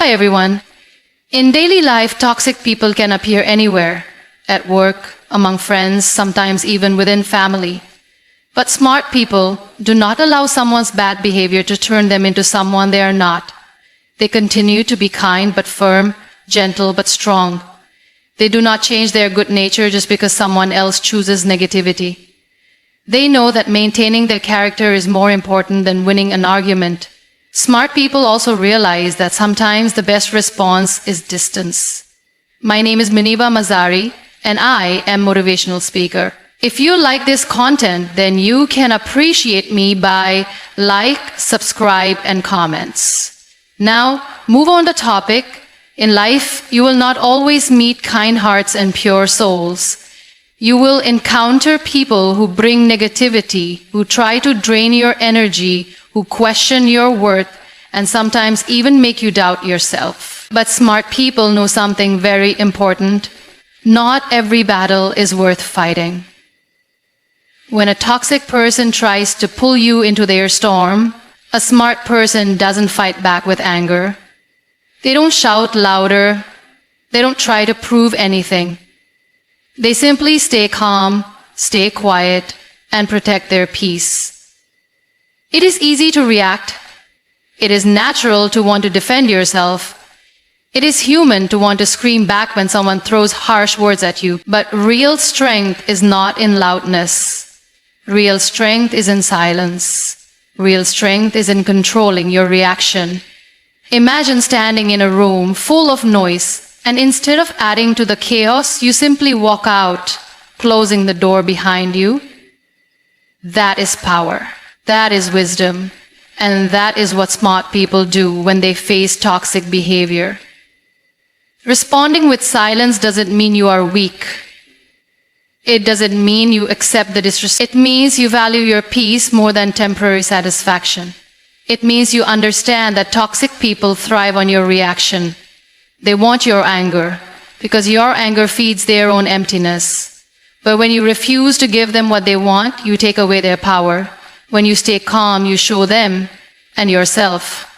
Hi everyone. In daily life, toxic people can appear anywhere, at work, among friends, sometimes even within family. But smart people do not allow someone's bad behavior to turn them into someone they are not. They continue to be kind but firm, gentle but strong. They do not change their good nature just because someone else chooses negativity. They know that maintaining their character is more important than winning an argument. Smart people also realize that sometimes the best response is distance. My name is Muniba Mazari, and I am motivational speaker. If you like this content, then you can appreciate me by like, subscribe, and comments. Now, move on to topic. In life, you will not always meet kind hearts and pure souls. You will encounter people who bring negativity, who try to drain your energy, who question your worth, and sometimes even make you doubt yourself. But smart people know something very important. Not every battle is worth fighting. When a toxic person tries to pull you into their storm, a smart person doesn't fight back with anger. They don't shout louder. They don't try to prove anything. They simply stay calm, stay quiet, and protect their peace. It is easy to react. It is natural to want to defend yourself. It is human to want to scream back when someone throws harsh words at you. But real strength is not in loudness. Real strength is in silence. Real strength is in controlling your reaction. Imagine standing in a room full of noise, and instead of adding to the chaos, you simply walk out, closing the door behind you. That is power. That is wisdom. And that is what smart people do when they face toxic behavior. Responding with silence doesn't mean you are weak. It doesn't mean you accept the disrespect. It means you value your peace more than temporary satisfaction. It means you understand that toxic people thrive on your reaction. They want your anger, because your anger feeds their own emptiness. But when you refuse to give them what they want, you take away their power. When you stay calm, you show them and yourself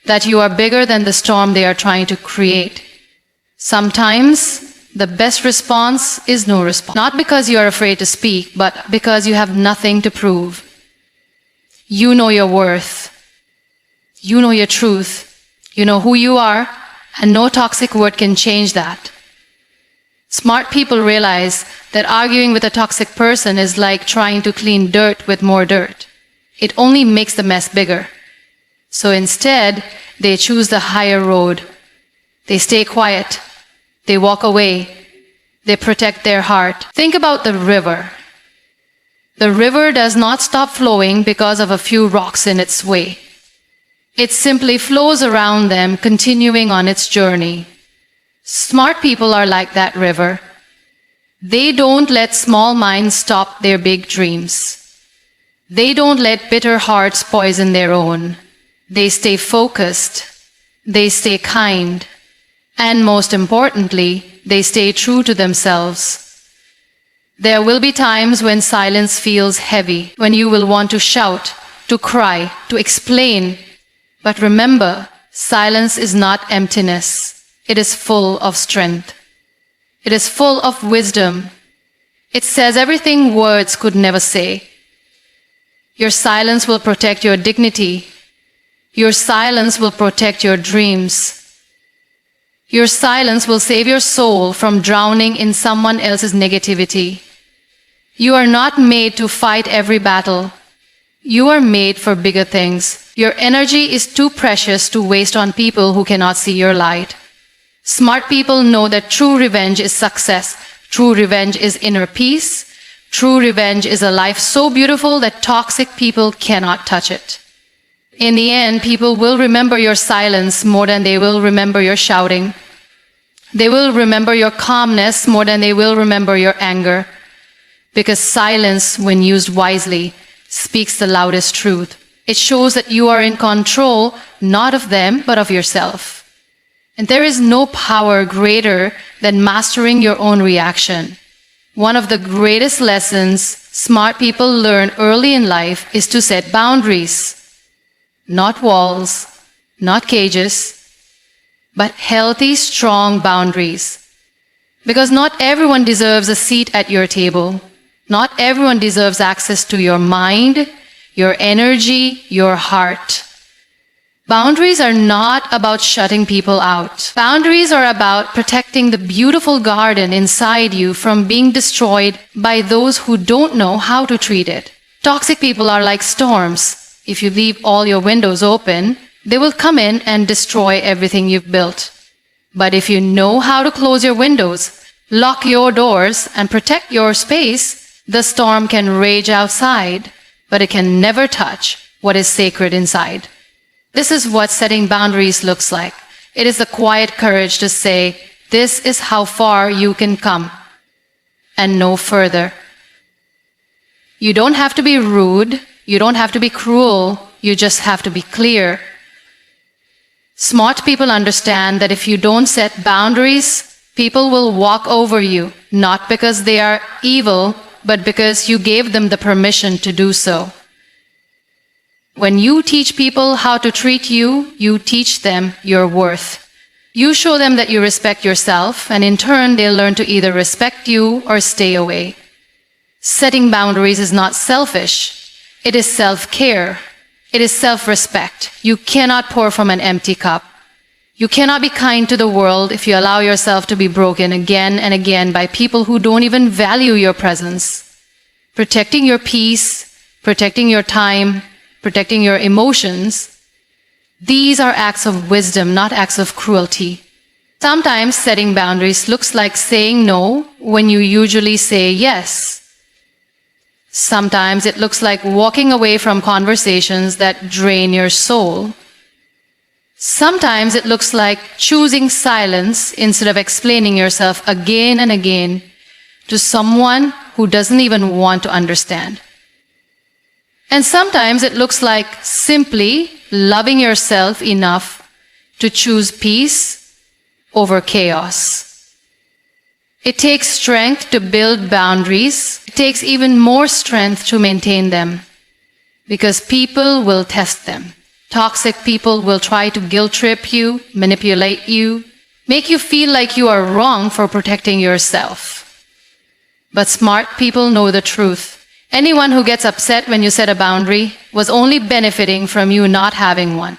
that you are bigger than the storm they are trying to create. Sometimes the best response is no response. Not because you are afraid to speak, but because you have nothing to prove. You know your worth. You know your truth. You know who you are, and no toxic word can change that. Smart people realize that arguing with a toxic person is like trying to clean dirt with more dirt. It only makes the mess bigger. So instead, they choose the higher road. They stay quiet. They walk away. They protect their heart. Think about the river. The river does not stop flowing because of a few rocks in its way. It simply flows around them, continuing on its journey. Smart people are like that river. They don't let small minds stop their big dreams. They don't let bitter hearts poison their own. They stay focused. They stay kind. And most importantly, they stay true to themselves. There will be times when silence feels heavy, when you will want to shout, to cry, to explain. But remember, silence is not emptiness. It is full of strength. It is full of wisdom. It says everything words could never say. Your silence will protect your dignity. Your silence will protect your dreams. Your silence will save your soul from drowning in someone else's negativity. You are not made to fight every battle. You are made for bigger things. Your energy is too precious to waste on people who cannot see your light. Smart people know that true revenge is success. True revenge is inner peace. True revenge is a life so beautiful that toxic people cannot touch it. In the end, people will remember your silence more than they will remember your shouting. They will remember your calmness more than they will remember your anger. Because silence, when used wisely, speaks the loudest truth. It shows that you are in control, not of them, but of yourself. And there is no power greater than mastering your own reaction. One of the greatest lessons smart people learn early in life is to set boundaries. Not walls, not cages, but healthy, strong boundaries. Because not everyone deserves a seat at your table. Not everyone deserves access to your mind, your energy, your heart. Boundaries are not about shutting people out. Boundaries are about protecting the beautiful garden inside you from being destroyed by those who don't know how to treat it. Toxic people are like storms. If you leave all your windows open, they will come in and destroy everything you've built. But if you know how to close your windows, lock your doors, and protect your space, the storm can rage outside, but it can never touch what is sacred inside. This is what setting boundaries looks like. It is the quiet courage to say, this is how far you can come, and no further. You don't have to be rude, you don't have to be cruel, you just have to be clear. Smart people understand that if you don't set boundaries, people will walk over you, not because they are evil, but because you gave them the permission to do so. When you teach people how to treat you, you teach them your worth. You show them that you respect yourself, and in turn, they'll learn to either respect you or stay away. Setting boundaries is not selfish. It is self-care. It is self-respect. You cannot pour from an empty cup. You cannot be kind to the world if you allow yourself to be broken again and again by people who don't even value your presence. Protecting your peace, protecting your time, protecting your emotions, these are acts of wisdom, not acts of cruelty. Sometimes setting boundaries looks like saying no when you usually say yes. Sometimes it looks like walking away from conversations that drain your soul. Sometimes it looks like choosing silence instead of explaining yourself again and again to someone who doesn't even want to understand. And sometimes it looks like simply loving yourself enough to choose peace over chaos. It takes strength to build boundaries. It takes even more strength to maintain them, because people will test them. Toxic people will try to guilt trip you, manipulate you, make you feel like you are wrong for protecting yourself. But smart people know the truth. Anyone who gets upset when you set a boundary was only benefiting from you not having one.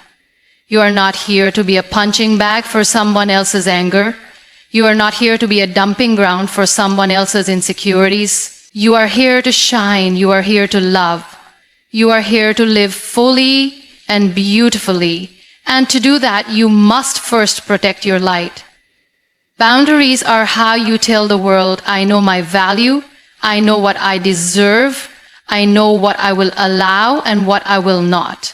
You are not here to be a punching bag for someone else's anger. You are not here to be a dumping ground for someone else's insecurities. You are here to shine. You are here to love. You are here to live fully and beautifully. And to do that, you must first protect your light. Boundaries are how you tell the world, I know my value, I know what I deserve, I know what I will allow and what I will not.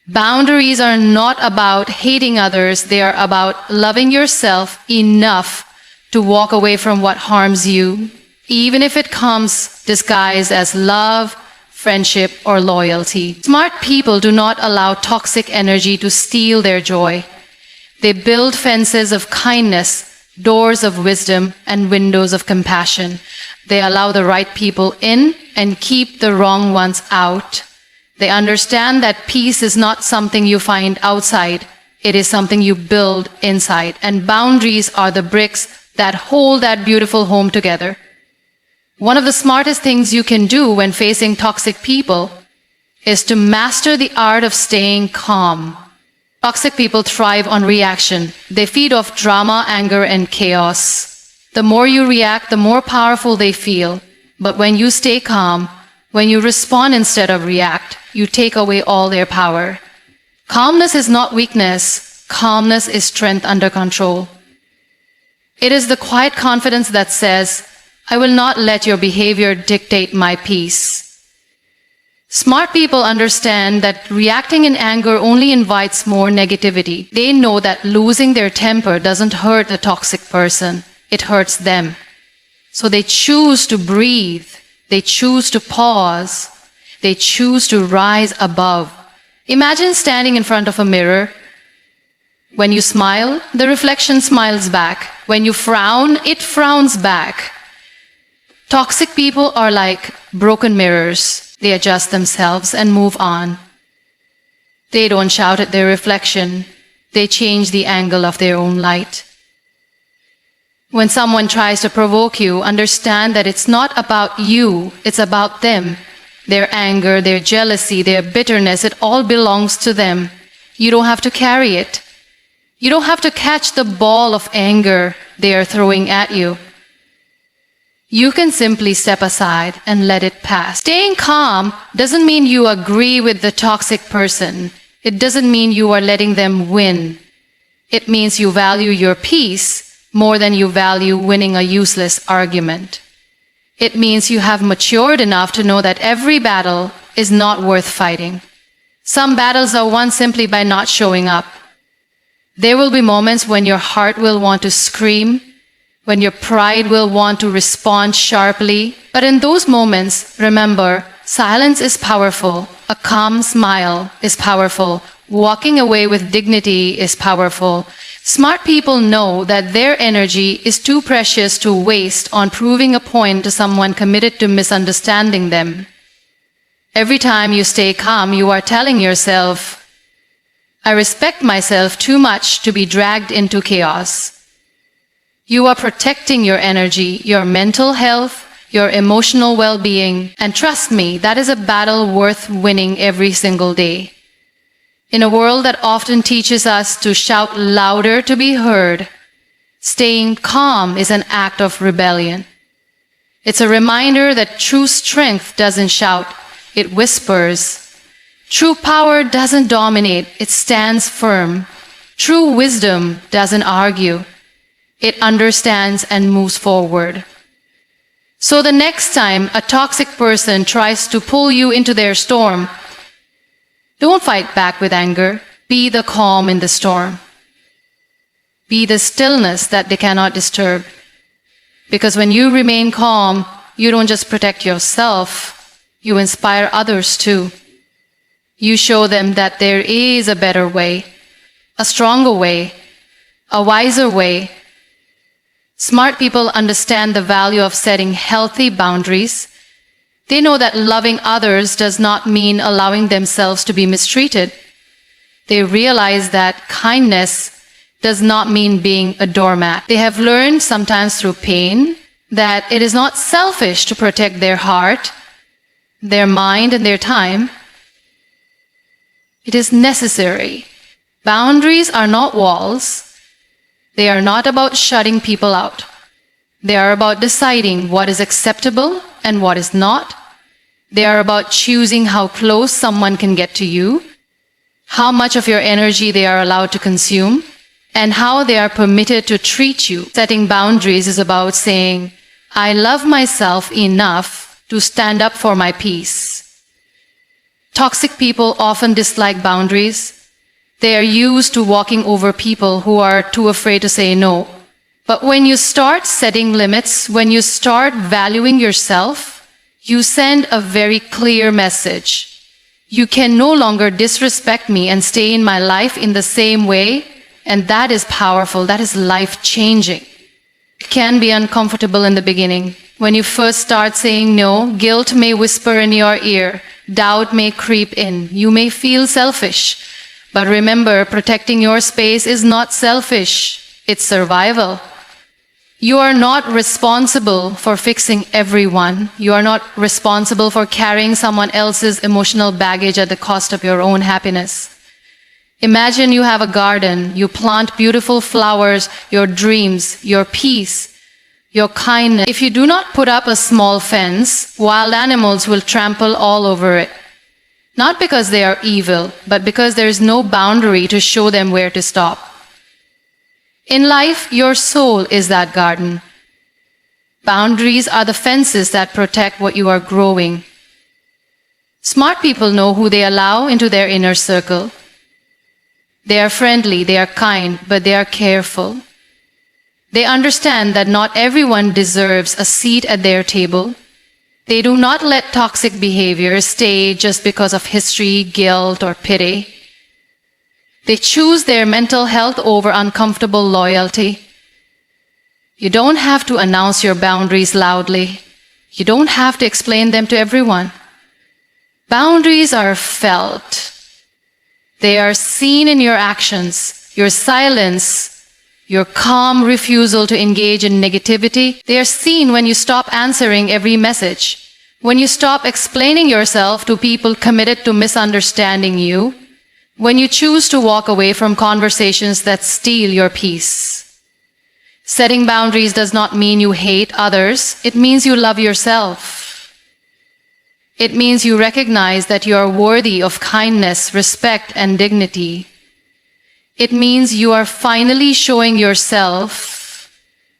Boundaries are not about hating others, they are about loving yourself enough to walk away from what harms you, even if it comes disguised as love, friendship, or loyalty. Smart people do not allow toxic energy to steal their joy. They build fences of kindness, doors of wisdom, and windows of compassion. They allow the right people in and keep the wrong ones out. They understand that peace is not something you find outside. It is something you build inside. And boundaries are the bricks that hold that beautiful home together. One of the smartest things you can do when facing toxic people is to master the art of staying calm. Toxic people thrive on reaction. They feed off drama, anger, and chaos. The more you react, the more powerful they feel. But when you stay calm, when you respond instead of react, you take away all their power. Calmness is not weakness. Calmness is strength under control. It is the quiet confidence that says, I will not let your behavior dictate my peace. Smart people understand that reacting in anger only invites more negativity. They know that losing their temper doesn't hurt the toxic person. It hurts them. So they choose to breathe. They choose to pause. They choose to rise above. Imagine standing in front of a mirror. When you smile, the reflection smiles back. When you frown, it frowns back. Toxic people are like broken mirrors. They adjust themselves and move on. They don't shout at their reflection. they change the angle of their own light. When someone tries to provoke you, understand that it's not about you, it's about them. Their anger, their jealousy, their bitterness, it all belongs to them. You don't have to carry it. You don't have to catch the ball of anger they are throwing at you. You can simply step aside and let it pass. Staying calm doesn't mean you agree with the toxic person. It doesn't mean you are letting them win. It means you value your peace more than you value winning a useless argument. It means you have matured enough to know that every battle is not worth fighting. Some battles are won simply by not showing up. There will be moments when your heart will want to scream, when your pride will want to respond sharply. But in those moments, remember, silence is powerful. A calm smile is powerful. Walking away with dignity is powerful. Smart people know that their energy is too precious to waste on proving a point to someone committed to misunderstanding them. Every time you stay calm, you are telling yourself, I respect myself too much to be dragged into chaos. You are protecting your energy, your mental health, your emotional well-being, and trust me, that is a battle worth winning every single day. In a world that often teaches us to shout louder to be heard, staying calm is an act of rebellion. It's a reminder that true strength doesn't shout, it whispers. True power doesn't dominate, it stands firm. True wisdom doesn't argue, it understands and moves forward. So the next time a toxic person tries to pull you into their storm, don't fight back with anger. Be the calm in the storm. Be the stillness that they cannot disturb. Because when you remain calm, you don't just protect yourself, you inspire others too. You show them that there is a better way, a stronger way, a wiser way. Smart people understand the value of setting healthy boundaries. They know that loving others does not mean allowing themselves to be mistreated. They realize that kindness does not mean being a doormat. They have learned, sometimes through pain, that it is not selfish to protect their heart, their mind, and their time. It is necessary. Boundaries are not walls. They are not about shutting people out. They are about deciding what is acceptable and what is not. They are about choosing how close someone can get to you, how much of your energy they are allowed to consume, and how they are permitted to treat you. Setting boundaries is about saying, I love myself enough to stand up for my peace. Toxic people often dislike boundaries. They are used to walking over people who are too afraid to say no. But when you start setting limits, when you start valuing yourself, you send a very clear message. You can no longer disrespect me and stay in my life in the same way, and that is powerful, that is life-changing. It can be uncomfortable in the beginning. When you first start saying no, guilt may whisper in your ear, doubt may creep in, you may feel selfish. But remember, protecting your space is not selfish, it's survival. You are not responsible for fixing everyone. You are not responsible for carrying someone else's emotional baggage at the cost of your own happiness. Imagine you have a garden. You plant beautiful flowers, your dreams, your peace, your kindness. If you do not put up a small fence, wild animals will trample all over it. Not because they are evil, but because there is no boundary to show them where to stop. In life, your soul is that garden. Boundaries are the fences that protect what you are growing. Smart people know who they allow into their inner circle. They are friendly, they are kind, but they are careful. They understand that not everyone deserves a seat at their table. They do not let toxic behavior stay just because of history, guilt, or pity. They choose their mental health over uncomfortable loyalty. You don't have to announce your boundaries loudly. You don't have to explain them to everyone. Boundaries are felt. They are seen in your actions, your silence, your calm refusal to engage in negativity, they are seen when you stop answering every message, when you stop explaining yourself to people committed to misunderstanding you, when you choose to walk away from conversations that steal your peace. Setting boundaries does not mean you hate others, it means you love yourself. It means you recognize that you are worthy of kindness, respect, and dignity. It means you are finally showing yourself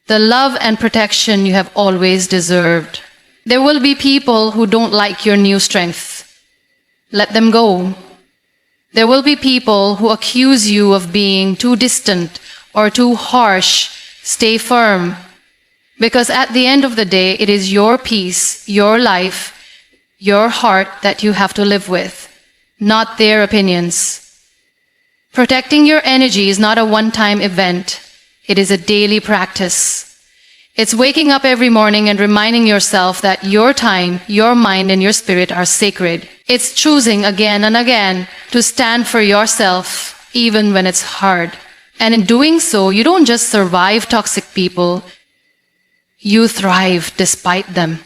the love and protection you have always deserved. There will be people who don't like your new strength. Let them go. There will be people who accuse you of being too distant or too harsh. Stay firm, because at the end of the day, it is your peace, your life, your heart that you have to live with, not their opinions. Protecting your energy is not a one-time event. It is a daily practice. It's waking up every morning and reminding yourself that your time, your mind, and your spirit are sacred. It's choosing again and again to stand for yourself, even when it's hard. And in doing so, you don't just survive toxic people, you thrive despite them.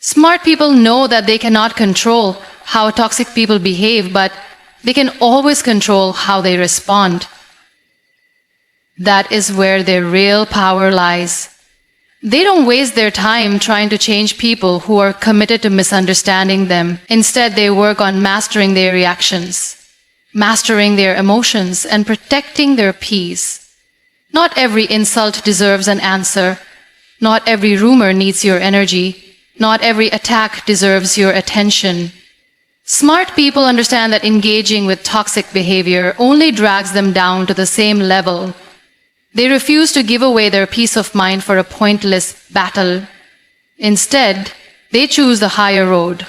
Smart people know that they cannot control how toxic people behave, but they can always control how they respond. That is where their real power lies. They don't waste their time trying to change people who are committed to misunderstanding them. Instead, they work on mastering their reactions, mastering their emotions, and protecting their peace. Not every insult deserves an answer. Not every rumor needs your energy. Not every attack deserves your attention. Smart people understand that engaging with toxic behavior only drags them down to the same level. They refuse to give away their peace of mind for a pointless battle. Instead, they choose the higher road.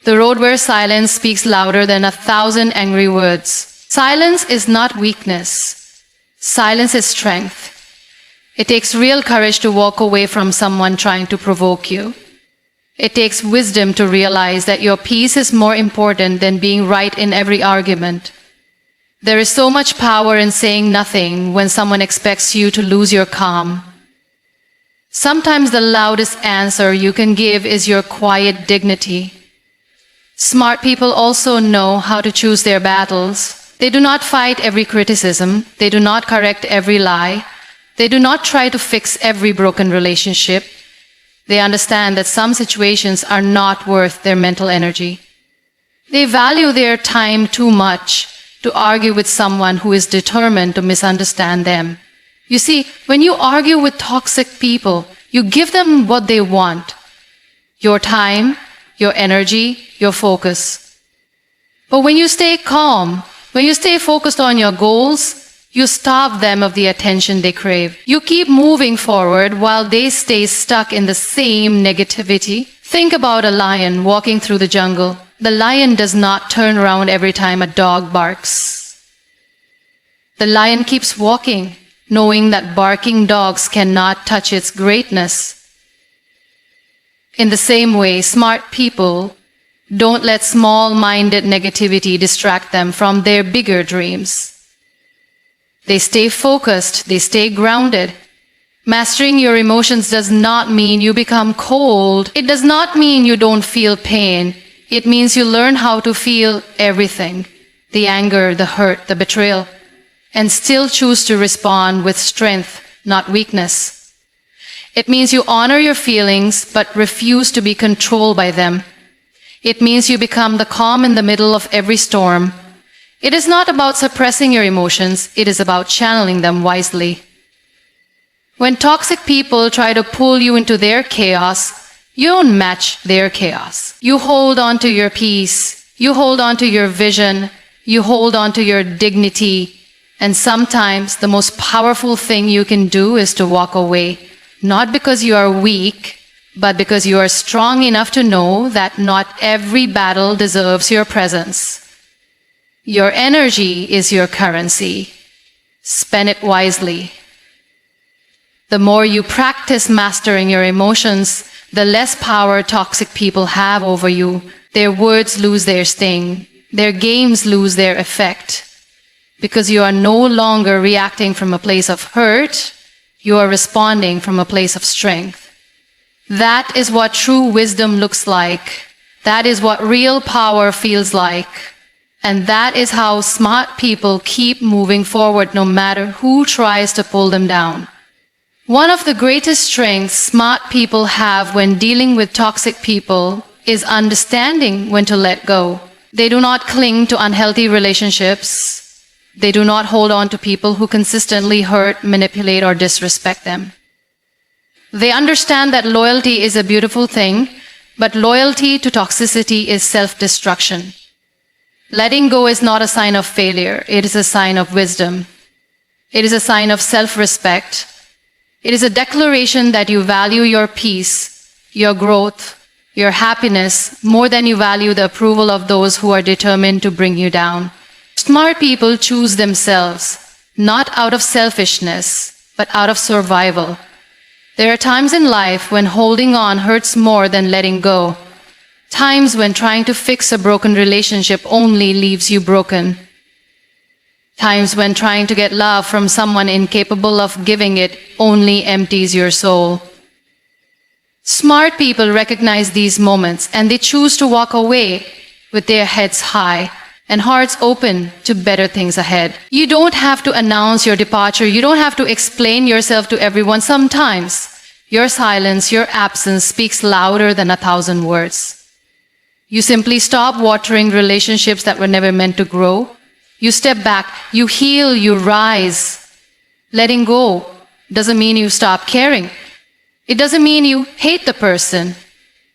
The road where silence speaks louder than 1,000 angry words. Silence is not weakness. Silence is strength. It takes real courage to walk away from someone trying to provoke you. It takes wisdom to realize that your peace is more important than being right in every argument. There is so much power in saying nothing when someone expects you to lose your calm. Sometimes the loudest answer you can give is your quiet dignity. Smart people also know how to choose their battles. They do not fight every criticism. They do not correct every lie. They do not try to fix every broken relationship. They understand that some situations are not worth their mental energy. They value their time too much to argue with someone who is determined to misunderstand them. You see, when you argue with toxic people, you give them what they want: your time, your energy, your focus. But when you stay calm, when you stay focused on your goals, you starve them of the attention they crave. You keep moving forward while they stay stuck in the same negativity. Think about a lion walking through the jungle. The lion does not turn around every time a dog barks. The lion keeps walking, knowing that barking dogs cannot touch its greatness. In the same way, smart people don't let small-minded negativity distract them from their bigger dreams. They stay focused, they stay grounded. Mastering your emotions does not mean you become cold. It does not mean you don't feel pain. It means you learn how to feel everything: the anger, the hurt, the betrayal, and still choose to respond with strength, not weakness. It means you honor your feelings, but refuse to be controlled by them. It means you become the calm in the middle of every storm. It is not about suppressing your emotions, it is about channeling them wisely. When toxic people try to pull you into their chaos, you don't match their chaos. You hold on to your peace, you hold on to your vision, you hold on to your dignity, and sometimes the most powerful thing you can do is to walk away. Not because you are weak, but because you are strong enough to know that not every battle deserves your presence. Your energy is your currency. Spend it wisely. The more you practice mastering your emotions, the less power toxic people have over you. Their words lose their sting. Their games lose their effect. because you are no longer reacting from a place of hurt, you are responding from a place of strength. That is what true wisdom looks like. That is what real power feels like. And that is how smart people keep moving forward no matter who tries to pull them down. One of the greatest strengths smart people have when dealing with toxic people is understanding when to let go. They do not cling to unhealthy relationships. They do not hold on to people who consistently hurt, manipulate, or disrespect them. They understand that loyalty is a beautiful thing, but loyalty to toxicity is self-destruction. Letting go is not a sign of failure. It is a sign of wisdom. It is a sign of self-respect. It is a declaration that you value your peace, your growth, your happiness more than you value the approval of those who are determined to bring you down. Smart people choose themselves, not out of selfishness, but out of survival. There are times in life when holding on hurts more than letting go. Times when trying to fix a broken relationship only leaves you broken. Times when trying to get love from someone incapable of giving it only empties your soul. Smart people recognize these moments and they choose to walk away with their heads high and hearts open to better things ahead. You don't have to announce your departure. You don't have to explain yourself to everyone. Sometimes your silence, your absence speaks louder than 1,000 words. You simply stop watering relationships that were never meant to grow. You step back, you heal, you rise. Letting go doesn't mean you stop caring. It doesn't mean you hate the person.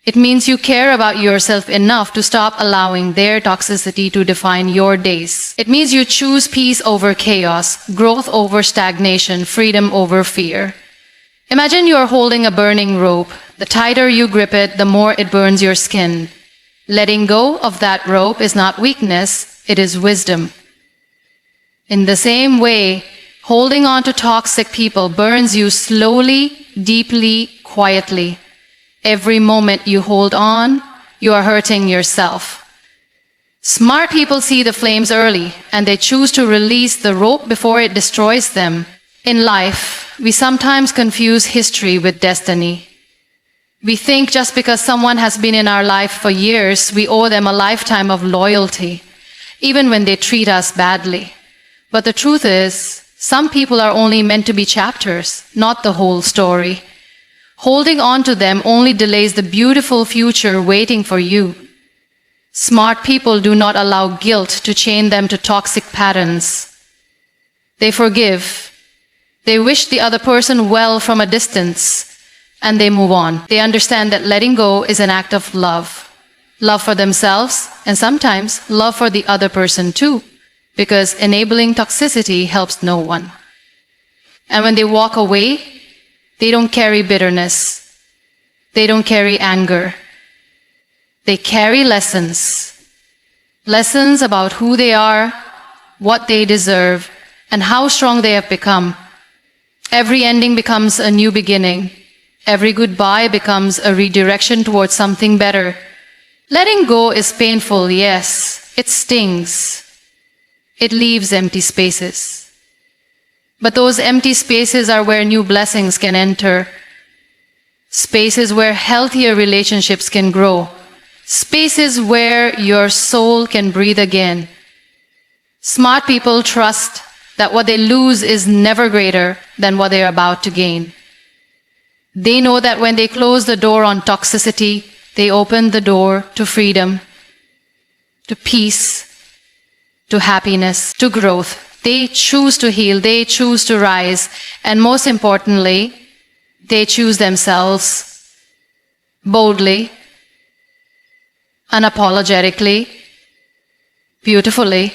It means you care about yourself enough to stop allowing their toxicity to define your days. It means you choose peace over chaos, growth over stagnation, freedom over fear. Imagine you are holding a burning rope. The tighter you grip it, the more it burns your skin. Letting go of that rope is not weakness, it is wisdom. In the same way, holding on to toxic people burns you slowly, deeply, quietly. Every moment you hold on, you are hurting yourself. Smart people see the flames early, and they choose to release the rope before it destroys them. In life, we sometimes confuse history with destiny. We think just because someone has been in our life for years, we owe them a lifetime of loyalty, even when they treat us badly. But the truth is, some people are only meant to be chapters, not the whole story. Holding on to them only delays the beautiful future waiting for you. Smart people do not allow guilt to chain them to toxic patterns. They forgive. They wish the other person well from a distance, and they move on. They understand that letting go is an act of love. Love for themselves, and sometimes love for the other person too, because enabling toxicity helps no one. And when they walk away, they don't carry bitterness. They don't carry anger. They carry lessons. Lessons about who they are, what they deserve, and how strong they have become. Every ending becomes a new beginning. Every goodbye becomes a redirection towards something better. Letting go is painful, yes. It stings. It leaves empty spaces. But those empty spaces are where new blessings can enter. Spaces where healthier relationships can grow. Spaces where your soul can breathe again. Smart people trust that what they lose is never greater than what they are about to gain. They know that when they close the door on toxicity, they open the door to freedom, to peace, to happiness, to growth. They choose to heal, they choose to rise, and most importantly, they choose themselves boldly, unapologetically, beautifully.